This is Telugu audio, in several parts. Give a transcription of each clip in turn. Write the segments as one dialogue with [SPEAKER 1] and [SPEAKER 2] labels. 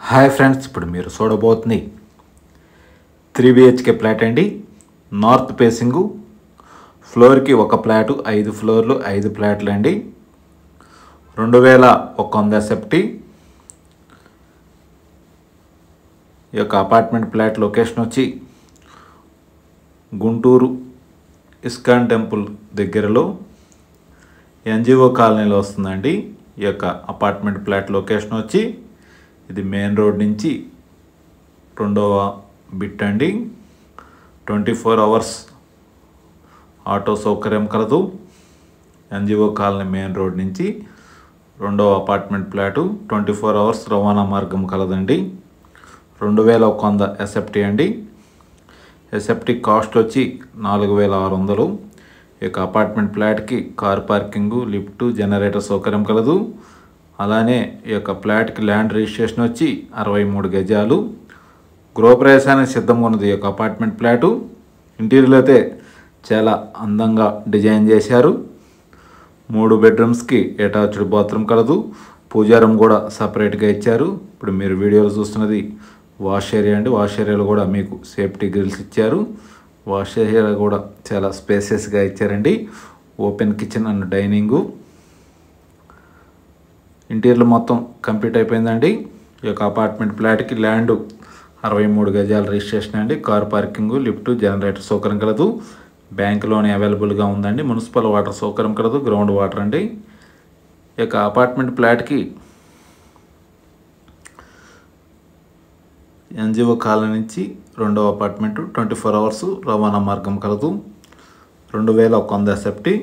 [SPEAKER 1] హాయ్ ఫ్రెండ్స్, ఇప్పుడు మీరు చూడబోతుంది 3 BHK ఫ్లాట్ అండి. నార్త్ ఫేసింగు, ఫ్లోర్కి ఒక ఫ్లాటు, 5 ఫ్లోర్లు 5 ఫ్లాట్లు అండి. 2100 సెప్టీ. ఈ యొక్క అపార్ట్మెంట్ ఫ్లాట్ లొకేషన్ వచ్చి గుంటూరు ఇస్కాన్ టెంపుల్ దగ్గరలో ఎన్జిఓ కాలనీలో వస్తుందండి. ఈ యొక్క అపార్ట్మెంట్ ఫ్లాట్ లొకేషన్ వచ్చి ఇది మెయిన్ రోడ్ నుంచి 2వ బిట్ అండి. 24 అవర్స్ ఆటో సౌకర్యం కలదు. ఎన్జిఓ కాలనీ మెయిన్ రోడ్ నుంచి 2వ అపార్ట్మెంట్ ఫ్లాటు 24 అవర్స్ రవాణా మార్గం కలదండి. 2100 ఎస్ఎఫ్టీ అండి. ఎస్ఎఫ్టీ కాస్ట్ వచ్చి 4600. ఈ యొక్క అపార్ట్మెంట్ ఫ్లాట్కి కార్ పార్కింగు, లిఫ్ట్, జనరేటర్ సౌకర్యం కలదు. అలానే ఈ యొక్క ఫ్లాట్కి ల్యాండ్ రిజిస్ట్రేషన్ వచ్చి 63 గజాలు. గృహప్రవేశానికి సిద్ధంగా ఉన్నది ఈ యొక్క అపార్ట్మెంట్ ఫ్లాటు. ఇంటీరియర్ అయితే చాలా అందంగా డిజైన్ చేశారు. 3 బెడ్రూమ్స్కి అటాచ్డ్ బాత్రూమ్ కలదు. పూజారం కూడా సపరేట్గా ఇచ్చారు. ఇప్పుడు మీరు వీడియోలో చూస్తున్నది వాష్ ఏరియా అండి. వాష్ ఏరియాలో కూడా మీకు సేఫ్టీ గ్రిల్స్ ఇచ్చారు. వాష్ ఏరియా కూడా చాలా స్పేసెస్గా ఇచ్చారండి. Open kitchen and dining. Interior మొత్తం కంప్లీట్ అయిపోయిందండి. ఈ యొక్క అపార్ట్మెంట్ ఫ్లాట్కి ల్యాండ్ 63 గజాల రిజిస్ట్రేషన్ అండి. కార్ పార్కింగు, లిఫ్ట్, జనరేటర్ సౌకర్యం కలదు. బ్యాంక్ లోన్ అవైలబుల్గా ఉందండి. మున్సిపల్ వాటర్ సౌకర్యం కలదు. గ్రౌండ్ వాటర్ అండి. ఈ యొక్క అపార్ట్మెంట్ ఫ్లాట్కి ఎన్జిఓ కాలనీ నుంచి 2వ అపార్ట్మెంటు 24 అవర్స్ రవాణా మార్గం కలదు. 2100 ఎస్ఎఫ్టీ.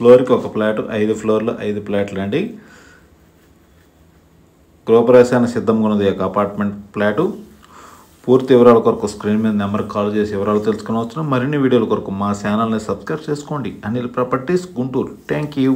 [SPEAKER 1] ఫ్లోర్కి ఒక ఫ్లాటు, 5 ఫ్లోర్లు 5 ఫ్లాట్లు అండి. గృహప్రవేశానికి సిద్ధంగా ఉన్నది ఈ యొక్క అపార్ట్మెంట్ ఫ్లాటు. పూర్తి వివరాల కొరకు స్క్రీన్ మీద నెంబర్కి కాల్ చేసి వివరాలు తెలుసుకునవచ్చు. మరిన్ని వీడియోల కొరకు మా ఛానల్ని సబ్స్క్రైబ్ చేసుకోండి. Anil properties Guntur. Thank you.